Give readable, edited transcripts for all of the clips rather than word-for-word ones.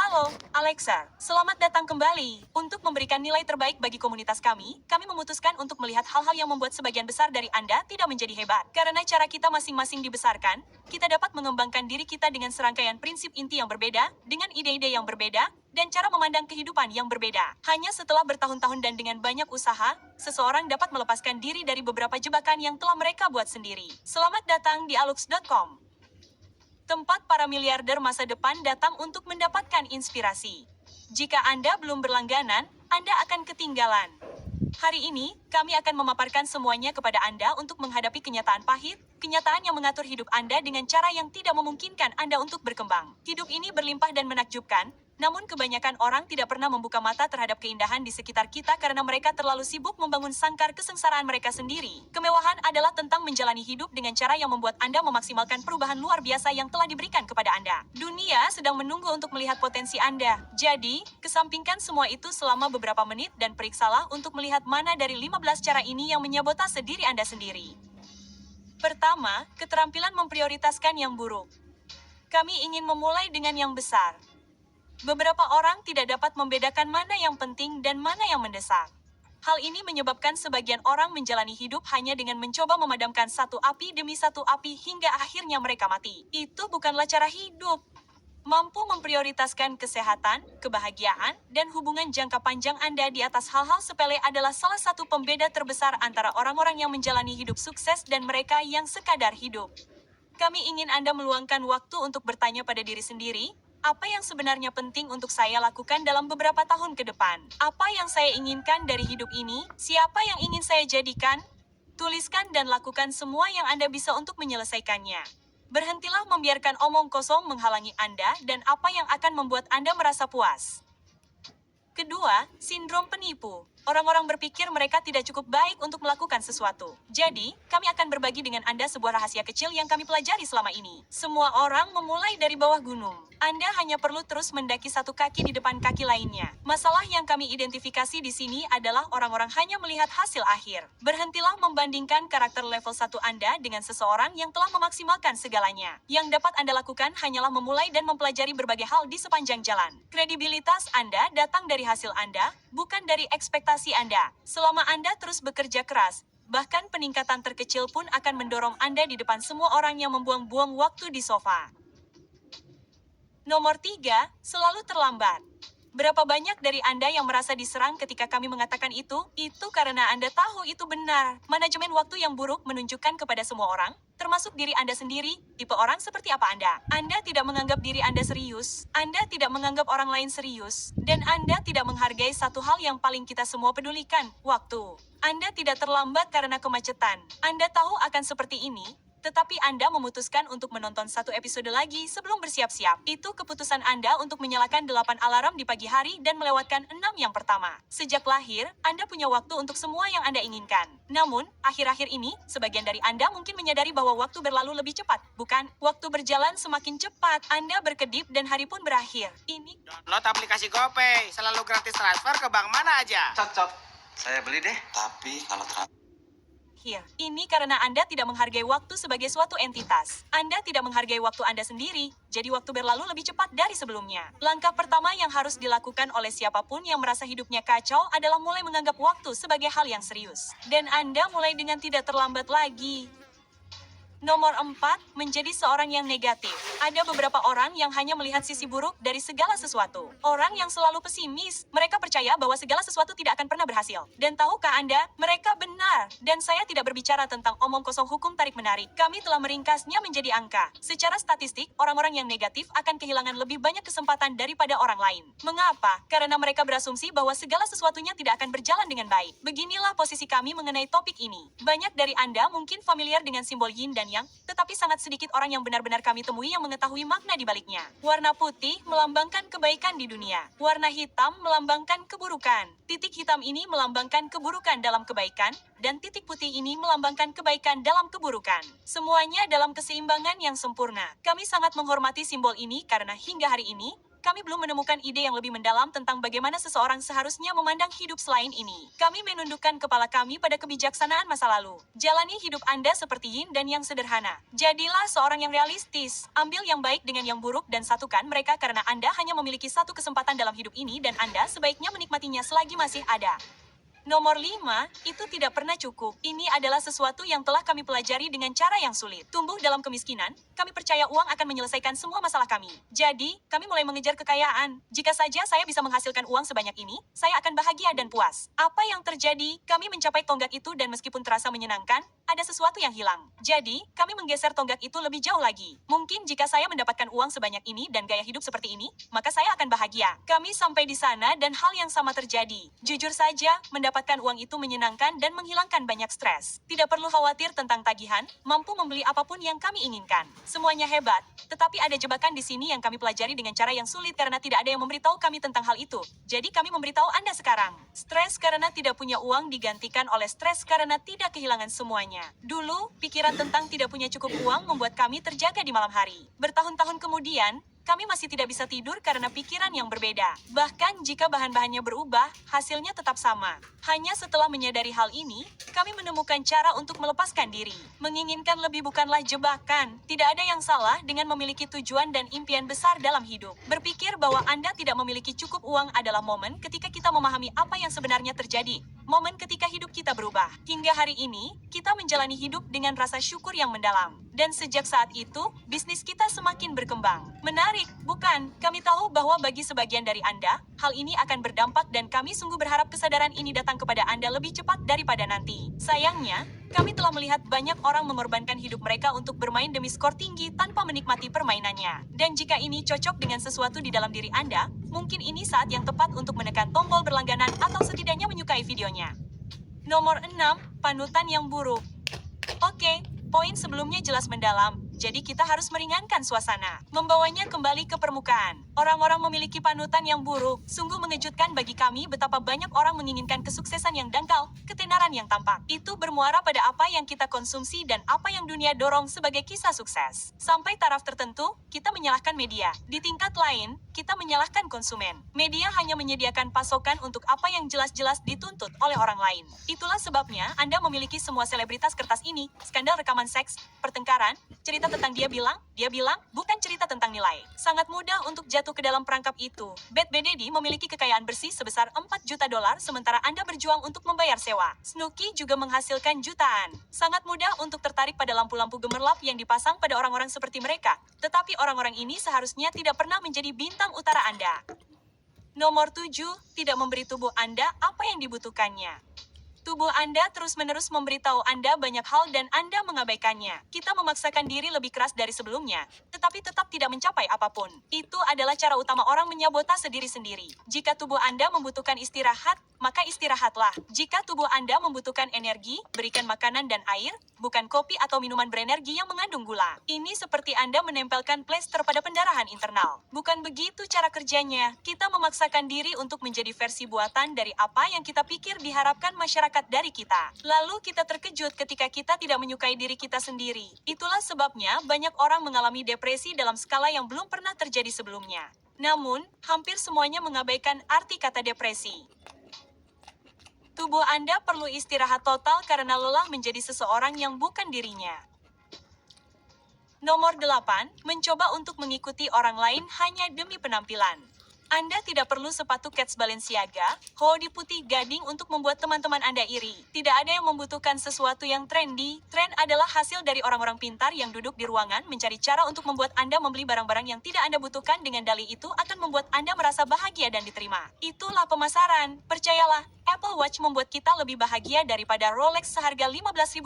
Halo, Alexa. Selamat datang kembali. Untuk memberikan nilai terbaik bagi komunitas kami memutuskan untuk melihat hal-hal yang membuat sebagian besar dari Anda tidak menjadi hebat. Karena cara kita masing-masing dibesarkan, kita dapat mengembangkan diri kita dengan serangkaian prinsip inti yang berbeda, dengan ide-ide yang berbeda, dan cara memandang kehidupan yang berbeda. Hanya setelah bertahun-tahun dan dengan banyak usaha, seseorang dapat melepaskan diri dari beberapa jebakan yang telah mereka buat sendiri. Selamat datang di alux.com. Tempat para miliarder masa depan datang untuk mendapatkan inspirasi. Jika Anda belum berlangganan, Anda akan ketinggalan. Hari ini, kami akan memaparkan semuanya kepada Anda untuk menghadapi kenyataan pahit, kenyataan yang mengatur hidup Anda dengan cara yang tidak memungkinkan Anda untuk berkembang. Hidup ini berlimpah dan menakjubkan, namun kebanyakan orang tidak pernah membuka mata terhadap keindahan di sekitar kita karena mereka terlalu sibuk membangun sangkar kesengsaraan mereka sendiri. Kemewahan adalah tentang menjalani hidup dengan cara yang membuat Anda memaksimalkan perubahan luar biasa yang telah diberikan kepada Anda. Dunia sedang menunggu untuk melihat potensi Anda. Jadi, kesampingkan semua itu selama beberapa menit dan periksalah untuk melihat mana dari 15 cara ini yang menyabotase diri Anda sendiri. Pertama, keterampilan memprioritaskan yang buruk. Kami ingin memulai dengan yang besar. Beberapa orang tidak dapat membedakan mana yang penting dan mana yang mendesak. Hal ini menyebabkan sebagian orang menjalani hidup hanya dengan mencoba memadamkan satu api demi satu api hingga akhirnya mereka mati. Itu bukanlah cara hidup. Mampu memprioritaskan kesehatan, kebahagiaan, dan hubungan jangka panjang Anda di atas hal-hal sepele adalah salah satu pembeda terbesar antara orang-orang yang menjalani hidup sukses dan mereka yang sekadar hidup. Kami ingin Anda meluangkan waktu untuk bertanya pada diri sendiri, apa yang sebenarnya penting untuk saya lakukan dalam beberapa tahun ke depan? Apa yang saya inginkan dari hidup ini? Siapa yang ingin saya jadikan? Tuliskan dan lakukan semua yang Anda bisa untuk menyelesaikannya. Berhentilah membiarkan omong kosong menghalangi Anda dan apa yang akan membuat Anda merasa puas. Kedua, sindrom penipu. Orang-orang berpikir mereka tidak cukup baik untuk melakukan sesuatu. Jadi, kami akan berbagi dengan Anda sebuah rahasia kecil yang kami pelajari selama ini. Semua orang memulai dari bawah gunung. Anda hanya perlu terus mendaki satu kaki di depan kaki lainnya. Masalah yang kami identifikasi di sini adalah orang-orang hanya melihat hasil akhir. Berhentilah membandingkan karakter level 1 Anda dengan seseorang yang telah memaksimalkan segalanya. Yang dapat Anda lakukan hanyalah memulai dan mempelajari berbagai hal di sepanjang jalan. Kredibilitas Anda datang dari hasil Anda, bukan dari ekspektasi Anda. Selama Anda terus bekerja keras, bahkan peningkatan terkecil pun akan mendorong Anda di depan semua orang yang membuang-buang waktu di sofa. Nomor 3, selalu terlambat. Berapa banyak dari Anda yang merasa diserang ketika kami mengatakan itu? Itu karena Anda tahu itu benar. Manajemen waktu yang buruk menunjukkan kepada semua orang, termasuk diri Anda sendiri, tipe orang seperti apa Anda. Anda tidak menganggap diri Anda serius, Anda tidak menganggap orang lain serius, dan Anda tidak menghargai satu hal yang paling kita semua pedulikan, waktu. Anda tidak terlambat karena kemacetan. Anda tahu akan seperti ini, tetapi Anda memutuskan untuk menonton satu episode lagi sebelum bersiap-siap. Itu keputusan Anda untuk menyalakan 8 alarm di pagi hari dan melewatkan 6 yang pertama. Sejak lahir, Anda punya waktu untuk semua yang Anda inginkan. Namun, akhir-akhir ini, sebagian dari Anda mungkin menyadari bahwa waktu berlalu lebih cepat, bukan? Waktu berjalan semakin cepat, Anda berkedip dan hari pun berakhir. Ini Download aplikasi GoPay, selalu gratis transfer ke bank mana aja. Cocok. Saya beli deh. Tapi kalau Ini karena Anda tidak menghargai waktu sebagai suatu entitas. Anda tidak menghargai waktu Anda sendiri, jadi waktu berlalu lebih cepat dari sebelumnya. Langkah pertama yang harus dilakukan oleh siapapun yang merasa hidupnya kacau adalah mulai menganggap waktu sebagai hal yang serius. Dan Anda mulai dengan tidak terlambat lagi. Nomor 4, menjadi seorang yang negatif. Ada beberapa orang yang hanya melihat sisi buruk dari segala sesuatu. Orang yang selalu pesimis, mereka percaya bahwa segala sesuatu tidak akan pernah berhasil. Dan tahukah Anda, mereka benar. Dan saya tidak berbicara tentang omong kosong hukum tarik-menarik. Kami telah meringkasnya menjadi angka. Secara statistik, orang-orang yang negatif akan kehilangan lebih banyak kesempatan daripada orang lain. Mengapa? Karena mereka berasumsi bahwa segala sesuatunya tidak akan berjalan dengan baik. Beginilah posisi kami mengenai topik ini. Banyak dari Anda mungkin familiar dengan simbol yin dan yang, tetapi sangat sedikit orang yang benar-benar kami temui yang mengetahui makna di baliknya. Warna putih melambangkan kebaikan di dunia. Warna hitam melambangkan keburukan. Titik hitam ini melambangkan keburukan dalam kebaikan, dan titik putih ini melambangkan kebaikan dalam keburukan. Semuanya dalam keseimbangan yang sempurna. Kami sangat menghormati simbol ini karena hingga hari ini, kami belum menemukan ide yang lebih mendalam tentang bagaimana seseorang seharusnya memandang hidup selain ini. Kami menundukkan kepala kami pada kebijaksanaan masa lalu. Jalani hidup Anda seperti yin dan yang sederhana. Jadilah seorang yang realistis. Ambil yang baik dengan yang buruk dan satukan mereka karena Anda hanya memiliki satu kesempatan dalam hidup ini dan Anda sebaiknya menikmatinya selagi masih ada. Nomor 5, itu tidak pernah cukup. Ini adalah sesuatu yang telah kami pelajari dengan cara yang sulit. Tumbuh dalam kemiskinan, kami percaya uang akan menyelesaikan semua masalah kami. Jadi, kami mulai mengejar kekayaan. Jika saja saya bisa menghasilkan uang sebanyak ini, saya akan bahagia dan puas. Apa yang terjadi? Kami mencapai tonggak itu dan meskipun terasa menyenangkan, ada sesuatu yang hilang. Jadi, kami menggeser tonggak itu lebih jauh lagi. Mungkin jika saya mendapatkan uang sebanyak ini dan gaya hidup seperti ini, maka saya akan bahagia. Kami sampai di sana dan hal yang sama terjadi. Jujur saja, mendapatkan uang itu menyenangkan dan menghilangkan banyak stres. Tidak perlu khawatir tentang tagihan, mampu membeli apapun yang kami inginkan. Semuanya hebat, tetapi ada jebakan di sini yang kami pelajari dengan cara yang sulit karena tidak ada yang memberitahu kami tentang hal itu. Jadi kami memberitahu Anda sekarang. Stres karena tidak punya uang digantikan oleh stres karena tidak kehilangan semuanya. Dulu, pikiran tentang tidak punya cukup uang membuat kami terjaga di malam hari. Bertahun-tahun kemudian, kami masih tidak bisa tidur karena pikiran yang berbeda. Bahkan jika bahan-bahannya berubah, hasilnya tetap sama. Hanya setelah menyadari hal ini, kami menemukan cara untuk melepaskan diri. Menginginkan lebih bukanlah jebakan. Tidak ada yang salah dengan memiliki tujuan dan impian besar dalam hidup. Berpikir bahwa Anda tidak memiliki cukup uang adalah momen ketika kita memahami apa yang sebenarnya terjadi. Momen ketika hidup kita berubah. Hingga hari ini, kita menjalani hidup dengan rasa syukur yang mendalam. Dan sejak saat itu, bisnis kita semakin berkembang. Menarik, bukan? Kami tahu bahwa bagi sebagian dari Anda, hal ini akan berdampak dan kami sungguh berharap kesadaran ini datang kepada Anda lebih cepat daripada nanti. Sayangnya, kami telah melihat banyak orang mengorbankan hidup mereka untuk bermain demi skor tinggi tanpa menikmati permainannya. Dan jika ini cocok dengan sesuatu di dalam diri Anda, mungkin ini saat yang tepat untuk menekan tombol berlangganan atau setidaknya menyukai videonya. Nomor 6, panutan yang buruk. Oke, poin sebelumnya jelas mendalam, jadi kita harus meringankan suasana. Membawanya kembali ke permukaan. Orang-orang memiliki panutan yang buruk. Sungguh mengejutkan bagi kami betapa banyak orang menginginkan kesuksesan yang dangkal, ketenaran yang tampak. Itu bermuara pada apa yang kita konsumsi dan apa yang dunia dorong sebagai kisah sukses. Sampai taraf tertentu, kita menyalahkan media. Di tingkat lain, kita menyalahkan konsumen. Media hanya menyediakan pasokan untuk apa yang jelas-jelas dituntut oleh orang lain. Itulah sebabnya Anda memiliki semua selebritas kertas ini, skandal rekaman seks, pertengkaran, cerita tentang dia bilang, bukan cerita tentang nilai. Sangat mudah untuk jatuh ke dalam perangkap itu. Beth Benedy memiliki kekayaan bersih sebesar $4 juta sementara Anda berjuang untuk membayar sewa. Snooki juga menghasilkan jutaan. Sangat mudah untuk tertarik pada lampu-lampu gemerlap yang dipasang pada orang-orang seperti mereka. Tetapi orang-orang ini seharusnya tidak pernah menjadi bintang utara Anda. Nomor 7, tidak memberi tubuh Anda apa yang dibutuhkannya. Tubuh Anda terus-menerus memberitahu Anda banyak hal dan Anda mengabaikannya. Kita memaksakan diri lebih keras dari sebelumnya, tetapi tetap tidak mencapai apapun. Itu adalah cara utama orang menyabotase diri sendiri. Jika tubuh Anda membutuhkan istirahat, maka istirahatlah. Jika tubuh Anda membutuhkan energi, berikan makanan dan air, bukan kopi atau minuman berenergi yang mengandung gula. Ini seperti Anda menempelkan plester pada pendarahan internal. Bukan begitu cara kerjanya. Kita memaksakan diri untuk menjadi versi buatan dari apa yang kita pikir diharapkan masyarakat dari kita. Lalu kita terkejut ketika kita tidak menyukai diri kita sendiri. Itulah sebabnya banyak orang mengalami depresi dalam skala yang belum pernah terjadi sebelumnya. Namun, hampir semuanya mengabaikan arti kata depresi. Tubuh Anda perlu istirahat total karena lelah menjadi seseorang yang bukan dirinya. Nomor 8, mencoba untuk mengikuti orang lain hanya demi penampilan. Anda tidak perlu sepatu Keds Balenciaga, hoodie putih gading untuk membuat teman-teman Anda iri. Tidak ada yang membutuhkan sesuatu yang trendy. Tren adalah hasil dari orang-orang pintar yang duduk di ruangan mencari cara untuk membuat Anda membeli barang-barang yang tidak Anda butuhkan dengan dalih itu akan membuat Anda merasa bahagia dan diterima. Itulah pemasaran. Percayalah, Apple Watch membuat kita lebih bahagia daripada Rolex seharga $15.000.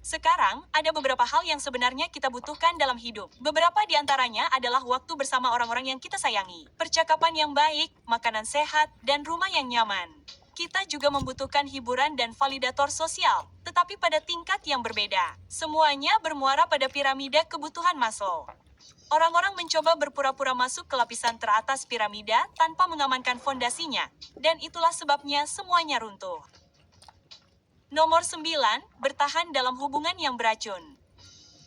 Sekarang, ada beberapa hal yang sebenarnya kita butuhkan dalam hidup. Beberapa di antaranya adalah waktu bersama orang-orang yang kita sayangi, percakapan yang baik, makanan sehat, dan rumah yang nyaman. Kita juga membutuhkan hiburan dan validator sosial, tetapi pada tingkat yang berbeda. Semuanya bermuara pada piramida kebutuhan Maslow. Orang-orang mencoba berpura-pura masuk ke lapisan teratas piramida tanpa mengamankan fondasinya, dan itulah sebabnya semuanya runtuh. Nomor 9, bertahan dalam hubungan yang beracun.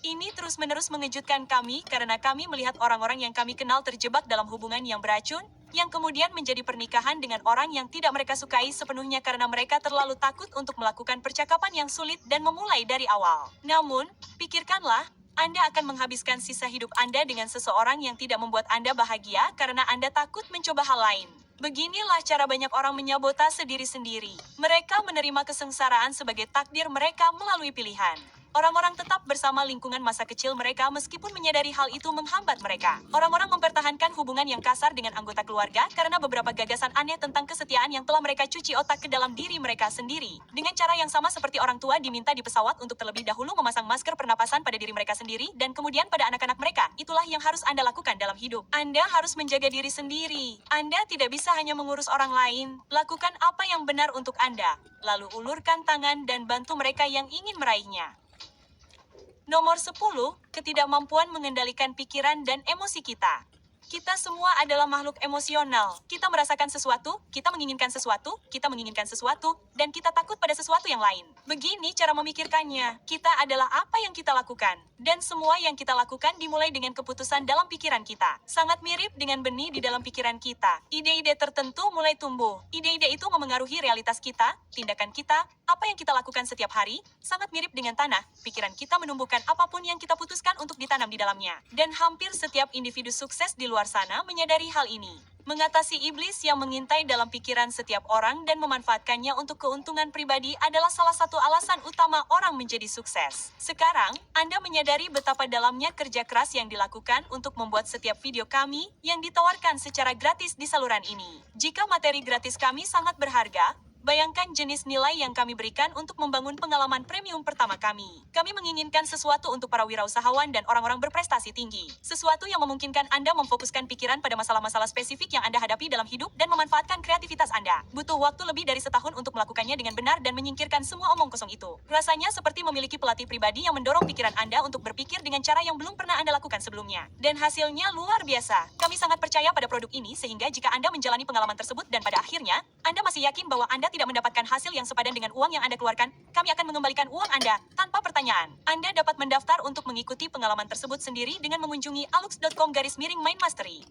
Ini terus-menerus mengejutkan kami karena kami melihat orang-orang yang kami kenal terjebak dalam hubungan yang beracun, yang kemudian menjadi pernikahan dengan orang yang tidak mereka sukai sepenuhnya karena mereka terlalu takut untuk melakukan percakapan yang sulit dan memulai dari awal. Namun, pikirkanlah, Anda akan menghabiskan sisa hidup Anda dengan seseorang yang tidak membuat Anda bahagia karena Anda takut mencoba hal lain. Beginilah cara banyak orang menyabotase diri sendiri. Mereka menerima kesengsaraan sebagai takdir mereka melalui pilihan. Orang-orang tetap bersama lingkungan masa kecil mereka meskipun menyadari hal itu menghambat mereka. Orang-orang mempertahankan hubungan yang kasar dengan anggota keluarga karena beberapa gagasan aneh tentang kesetiaan yang telah mereka cuci otak ke dalam diri mereka sendiri. Dengan cara yang sama seperti orang tua diminta di pesawat untuk terlebih dahulu memasang masker pernapasan pada diri mereka sendiri dan kemudian pada anak-anak mereka. Itulah yang harus Anda lakukan dalam hidup. Anda harus menjaga diri sendiri. Anda tidak bisa hanya mengurus orang lain. Lakukan apa yang benar untuk Anda. Lalu ulurkan tangan dan bantu mereka yang ingin meraihnya. Nomor 10, ketidakmampuan mengendalikan pikiran dan emosi kita. Kita semua adalah makhluk emosional. Kita merasakan sesuatu, kita menginginkan sesuatu, dan kita takut pada sesuatu yang lain. Begini cara memikirkannya. Kita adalah apa yang kita lakukan. Dan semua yang kita lakukan dimulai dengan keputusan dalam pikiran kita. Sangat mirip dengan benih di dalam pikiran kita. Ide-ide tertentu mulai tumbuh. Ide-ide itu memengaruhi realitas kita, tindakan kita, apa yang kita lakukan setiap hari, sangat mirip dengan tanah. Pikiran kita menumbuhkan apapun yang kita putuskan untuk ditanam di dalamnya. Dan hampir setiap individu sukses di luar sana menyadari hal ini. Mengatasi iblis yang mengintai dalam pikiran setiap orang dan memanfaatkannya untuk keuntungan pribadi adalah salah satu alasan utama orang menjadi sukses. Sekarang, Anda menyadari betapa dalamnya kerja keras yang dilakukan untuk membuat setiap video kami yang ditawarkan secara gratis di saluran ini. Jika materi gratis kami sangat berharga, bayangkan jenis nilai yang kami berikan untuk membangun pengalaman premium pertama kami. Kami menginginkan sesuatu untuk para wirausahawan dan orang-orang berprestasi tinggi. Sesuatu yang memungkinkan Anda memfokuskan pikiran pada masalah-masalah spesifik yang Anda hadapi dalam hidup dan memanfaatkan kreativitas Anda. Butuh waktu lebih dari setahun untuk melakukannya dengan benar dan menyingkirkan semua omong kosong itu. Rasanya seperti memiliki pelatih pribadi yang mendorong pikiran Anda untuk berpikir dengan cara yang belum pernah Anda lakukan sebelumnya. Dan hasilnya luar biasa. Kami sangat percaya pada produk ini sehingga jika Anda menjalani pengalaman tersebut dan pada akhirnya, Anda masih yakin bahwa Anda tidak mendapatkan hasil yang sepadan dengan uang yang Anda keluarkan, kami akan mengembalikan uang Anda tanpa pertanyaan. Anda dapat mendaftar untuk mengikuti pengalaman tersebut sendiri dengan mengunjungi alux.com/main mastery.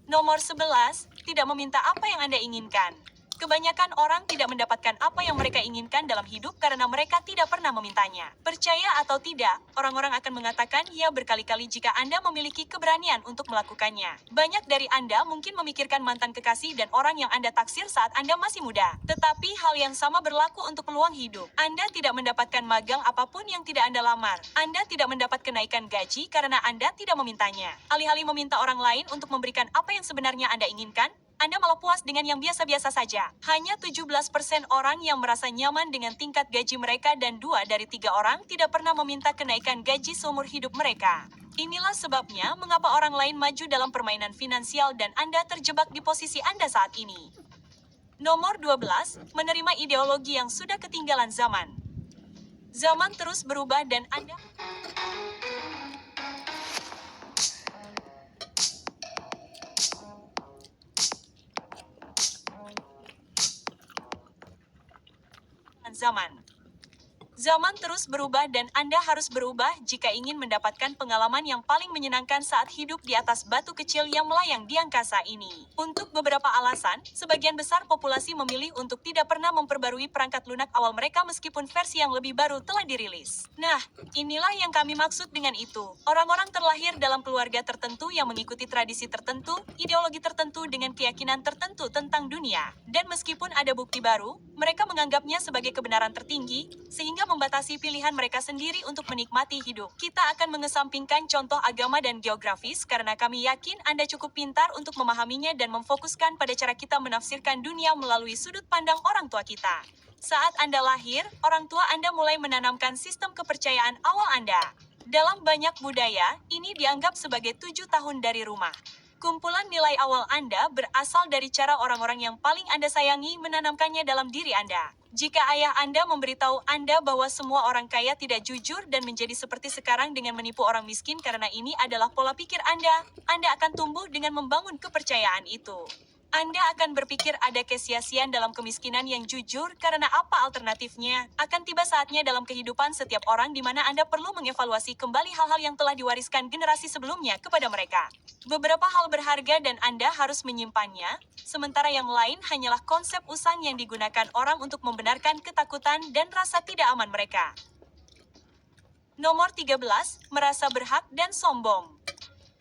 Nomor 11, tidak meminta apa yang Anda inginkan. Kebanyakan orang tidak mendapatkan apa yang mereka inginkan dalam hidup karena mereka tidak pernah memintanya. Percaya atau tidak, orang-orang akan mengatakan ya berkali-kali jika Anda memiliki keberanian untuk melakukannya. Banyak dari Anda mungkin memikirkan mantan kekasih dan orang yang Anda taksir saat Anda masih muda. Tetapi hal yang sama berlaku untuk peluang hidup. Anda tidak mendapatkan magang apapun yang tidak Anda lamar. Anda tidak mendapat kenaikan gaji karena Anda tidak memintanya. Alih-alih meminta orang lain untuk memberikan apa yang sebenarnya Anda inginkan, Anda malah puas dengan yang biasa-biasa saja. Hanya 17% orang yang merasa nyaman dengan tingkat gaji mereka dan 2 dari 3 orang tidak pernah meminta kenaikan gaji seumur hidup mereka. Inilah sebabnya mengapa orang lain maju dalam permainan finansial dan Anda terjebak di posisi Anda saat ini. Nomor 12, menerima ideologi yang sudah ketinggalan zaman. Zaman terus berubah dan Anda Zaman terus berubah dan Anda harus berubah jika ingin mendapatkan pengalaman yang paling menyenangkan saat hidup di atas batu kecil yang melayang di angkasa ini. Untuk beberapa alasan, sebagian besar populasi memilih untuk tidak pernah memperbarui perangkat lunak awal mereka meskipun versi yang lebih baru telah dirilis. Nah, inilah yang kami maksud dengan itu. Orang-orang terlahir dalam keluarga tertentu yang mengikuti tradisi tertentu, ideologi tertentu dengan keyakinan tertentu tentang dunia. Dan meskipun ada bukti baru, mereka menganggapnya sebagai kebenaran tertinggi, sehingga membatasi pilihan mereka sendiri untuk menikmati hidup. Kita akan mengesampingkan contoh agama dan geografis karena kami yakin Anda cukup pintar untuk memahaminya dan memfokuskan pada cara kita menafsirkan dunia melalui sudut pandang orang tua kita. Saat Anda lahir, orang tua Anda mulai menanamkan sistem kepercayaan awal Anda. Dalam banyak budaya, ini dianggap sebagai 7 tahun dari rumah. Kumpulan nilai awal Anda berasal dari cara orang-orang yang paling Anda sayangi menanamkannya dalam diri Anda. Jika ayah Anda memberitahu Anda bahwa semua orang kaya tidak jujur dan menjadi seperti sekarang dengan menipu orang miskin karena ini adalah pola pikir Anda akan tumbuh dengan membangun kepercayaan itu. Anda akan berpikir ada kesia-siaan dalam kemiskinan yang jujur karena apa alternatifnya? Akan tiba saatnya dalam kehidupan setiap orang di mana Anda perlu mengevaluasi kembali hal-hal yang telah diwariskan generasi sebelumnya kepada mereka. Beberapa hal berharga dan Anda harus menyimpannya, sementara yang lain hanyalah konsep usang yang digunakan orang untuk membenarkan ketakutan dan rasa tidak aman mereka. Nomor 13, merasa berhak dan sombong.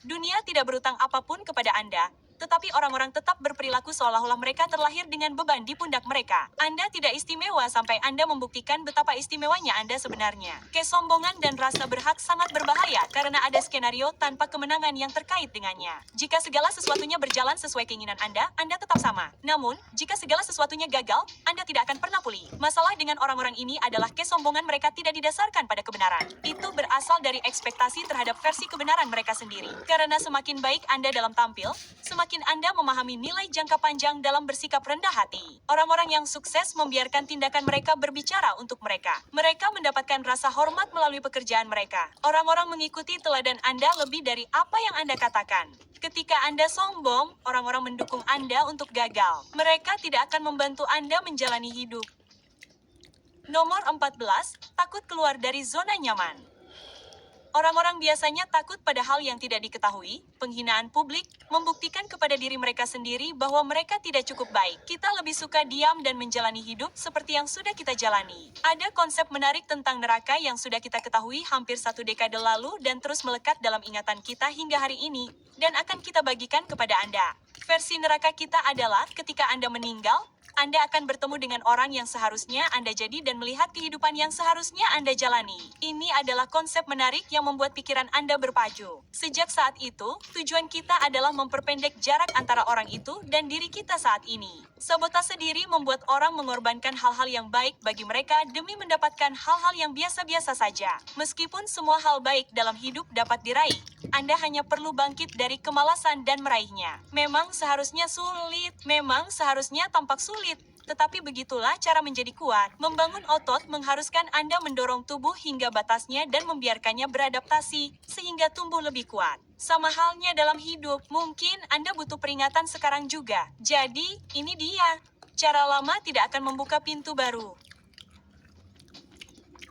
Dunia tidak berutang apapun kepada Anda, tetapi orang-orang tetap berperilaku seolah-olah mereka terlahir dengan beban di pundak mereka. Anda tidak istimewa sampai Anda membuktikan betapa istimewanya Anda sebenarnya. Kesombongan dan rasa berhak sangat berbahaya karena ada skenario tanpa kemenangan yang terkait dengannya. Jika segala sesuatunya berjalan sesuai keinginan Anda tetap sama. Namun, jika segala sesuatunya gagal, Anda tidak akan pernah pulih. Masalah dengan orang-orang ini adalah kesombongan mereka tidak didasarkan pada kebenaran. Itu berasal dari ekspektasi terhadap versi kebenaran mereka sendiri. Karena semakin baik Anda dalam tampil, semakin Anda memahami nilai jangka panjang dalam bersikap rendah hati. Orang-orang yang sukses membiarkan tindakan mereka berbicara untuk mereka. Mereka mendapatkan rasa hormat melalui pekerjaan mereka. Orang-orang mengikuti teladan Anda lebih dari apa yang Anda katakan. Ketika Anda sombong, orang-orang mendukung Anda untuk gagal. Mereka tidak akan membantu Anda menjalani hidup. Nomor 14, takut keluar dari zona nyaman. Orang-orang biasanya takut pada hal yang tidak diketahui, penghinaan publik, membuktikan kepada diri mereka sendiri bahwa mereka tidak cukup baik. Kita lebih suka diam dan menjalani hidup seperti yang sudah kita jalani. Ada konsep menarik tentang neraka yang sudah kita ketahui hampir 1 dekade lalu dan terus melekat dalam ingatan kita hingga hari ini, dan akan kita bagikan kepada Anda. Versi neraka kita adalah ketika Anda meninggal, Anda akan bertemu dengan orang yang seharusnya Anda jadi dan melihat kehidupan yang seharusnya Anda jalani. Ini adalah konsep menarik yang membuat pikiran Anda berpacu. Sejak saat itu, tujuan kita adalah memperpendek jarak antara orang itu dan diri kita saat ini. Sabotase diri membuat orang mengorbankan hal-hal yang baik bagi mereka demi mendapatkan hal-hal yang biasa-biasa saja. Meskipun semua hal baik dalam hidup dapat diraih, Anda hanya perlu bangkit dari kemalasan dan meraihnya. Memang seharusnya tampak sulit, tetapi begitulah cara menjadi kuat. Membangun otot mengharuskan Anda mendorong tubuh hingga batasnya dan membiarkannya beradaptasi, sehingga tumbuh lebih kuat. Sama halnya dalam hidup, mungkin Anda butuh peringatan sekarang juga. Jadi, ini dia. Cara lama tidak akan membuka pintu baru.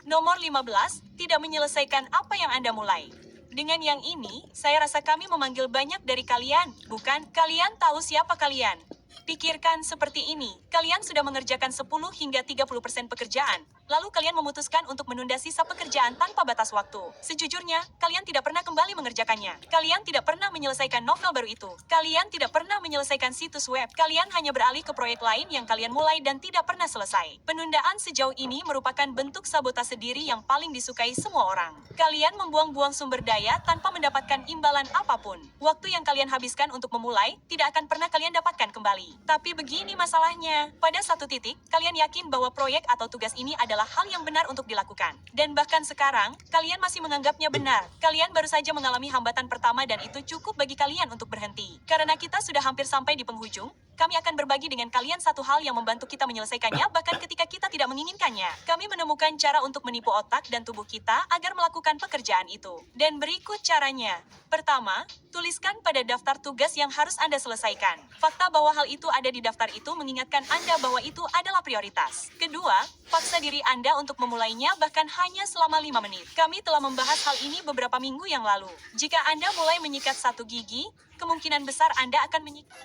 Nomor 15, tidak menyelesaikan apa yang Anda mulai. Dengan yang ini, saya rasa kami memanggil banyak dari kalian, bukan? Kalian tahu siapa kalian? Pikirkan seperti ini, kalian sudah mengerjakan 10 hingga 30% pekerjaan, lalu kalian memutuskan untuk menunda sisa pekerjaan tanpa batas waktu. Sejujurnya, kalian tidak pernah kembali mengerjakannya. Kalian tidak pernah menyelesaikan novel baru itu. Kalian tidak pernah menyelesaikan situs web. Kalian hanya beralih ke proyek lain yang kalian mulai dan tidak pernah selesai. Penundaan sejauh ini merupakan bentuk sabotase diri yang paling disukai semua orang. Kalian membuang-buang sumber daya tanpa mendapatkan imbalan apapun. Waktu yang kalian habiskan untuk memulai, tidak akan pernah kalian dapatkan kembali. Tapi begini masalahnya, pada satu titik, kalian yakin bahwa proyek atau tugas ini adalah hal yang benar untuk dilakukan. Dan bahkan sekarang, kalian masih menganggapnya benar. Kalian baru saja mengalami hambatan pertama dan itu cukup bagi kalian untuk berhenti. Karena kita sudah hampir sampai di penghujung, kami akan berbagi dengan kalian satu hal yang membantu kita menyelesaikannya bahkan ketika kita tidak menginginkannya. Kami menemukan cara untuk menipu otak dan tubuh kita agar melakukan pekerjaan itu. Dan berikut caranya. Pertama, tuliskan pada daftar tugas yang harus Anda selesaikan. Fakta bahwa hal itu ada di daftar itu mengingatkan Anda bahwa itu adalah prioritas. Kedua, paksa diri Anda untuk memulainya bahkan hanya selama 5 menit. Kami telah membahas hal ini beberapa minggu yang lalu. Jika Anda mulai menyikat 1 gigi, kemungkinan besar Anda akan menyikat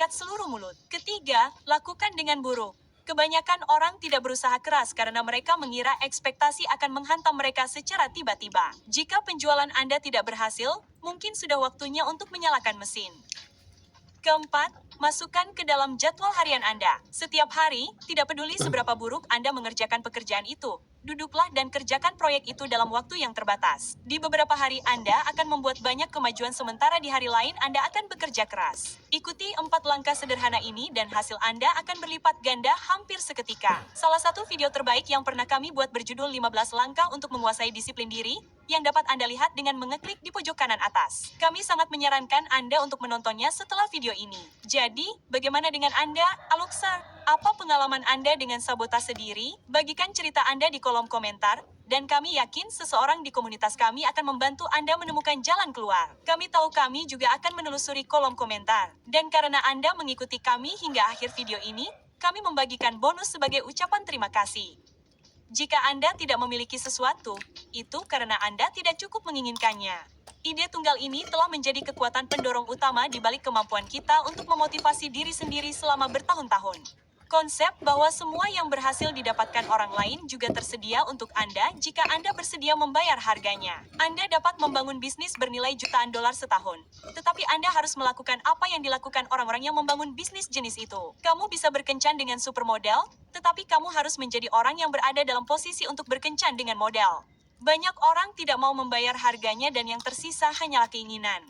seluruh mulut. Ketiga, lakukan dengan buruk. Kebanyakan orang tidak berusaha keras karena mereka mengira ekspektasi akan menghantam mereka secara tiba-tiba. Jika penjualan Anda tidak berhasil, mungkin sudah waktunya untuk menyalakan mesin. Keempat, masukkan ke dalam jadwal harian Anda. Setiap hari, tidak peduli seberapa buruk Anda mengerjakan pekerjaan itu, duduklah dan kerjakan proyek itu dalam waktu yang terbatas. Di beberapa hari Anda akan membuat banyak kemajuan sementara di hari lain Anda akan bekerja keras. Ikuti 4 langkah sederhana ini dan hasil Anda akan berlipat ganda hampir seketika. Salah satu video terbaik yang pernah kami buat berjudul 15 langkah untuk menguasai disiplin diri, yang dapat Anda lihat dengan mengeklik di pojok kanan atas. Kami sangat menyarankan Anda untuk menontonnya setelah video ini. Jadi, bagaimana dengan Anda, Aluxer? Apa pengalaman Anda dengan sabotase diri? Bagikan cerita Anda di kolom komentar, dan kami yakin seseorang di komunitas kami akan membantu Anda menemukan jalan keluar. Kami tahu kami juga akan menelusuri kolom komentar. Dan karena Anda mengikuti kami hingga akhir video ini, kami membagikan bonus sebagai ucapan terima kasih. Jika Anda tidak memiliki sesuatu, itu karena Anda tidak cukup menginginkannya. Ide tunggal ini telah menjadi kekuatan pendorong utama di balik kemampuan kita untuk memotivasi diri sendiri selama bertahun-tahun. Konsep bahwa semua yang berhasil didapatkan orang lain juga tersedia untuk Anda jika Anda bersedia membayar harganya. Anda dapat membangun bisnis bernilai jutaan dolar setahun. Tetapi Anda harus melakukan apa yang dilakukan orang-orang yang membangun bisnis jenis itu. Kamu bisa berkencan dengan supermodel, tetapi kamu harus menjadi orang yang berada dalam posisi untuk berkencan dengan model. Banyak orang tidak mau membayar harganya dan yang tersisa hanyalah keinginan.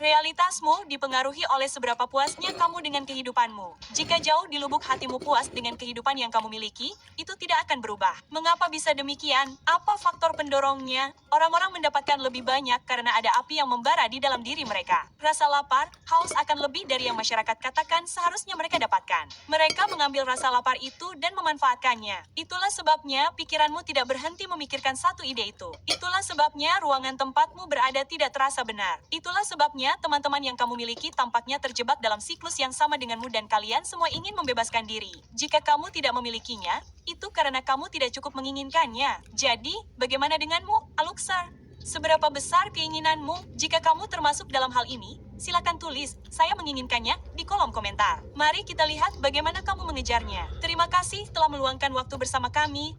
Realitasmu dipengaruhi oleh seberapa puasnya kamu dengan kehidupanmu. Jika jauh di lubuk hatimu puas dengan kehidupan yang kamu miliki, itu tidak akan berubah. Mengapa bisa demikian? Apa faktor pendorongnya? Orang-orang mendapatkan lebih banyak karena ada api yang membara di dalam diri mereka. Rasa lapar, haus akan lebih dari yang masyarakat katakan seharusnya mereka dapatkan. Mereka mengambil rasa lapar itu dan memanfaatkannya. Itulah sebabnya pikiranmu tidak berhenti memikirkan satu ide itu. Itulah sebabnya ruangan tempatmu berada tidak terasa benar. Itulah sebabnya teman-teman yang kamu miliki tampaknya terjebak dalam siklus yang sama denganmu dan kalian semua ingin membebaskan diri. Jika kamu tidak memilikinya, itu karena kamu tidak cukup menginginkannya. Jadi, bagaimana denganmu, Aluxar? Seberapa besar keinginanmu? Jika kamu termasuk dalam hal ini, silakan tulis, saya menginginkannya, di kolom komentar. Mari kita lihat bagaimana kamu mengejarnya. Terima kasih telah meluangkan waktu bersama kami.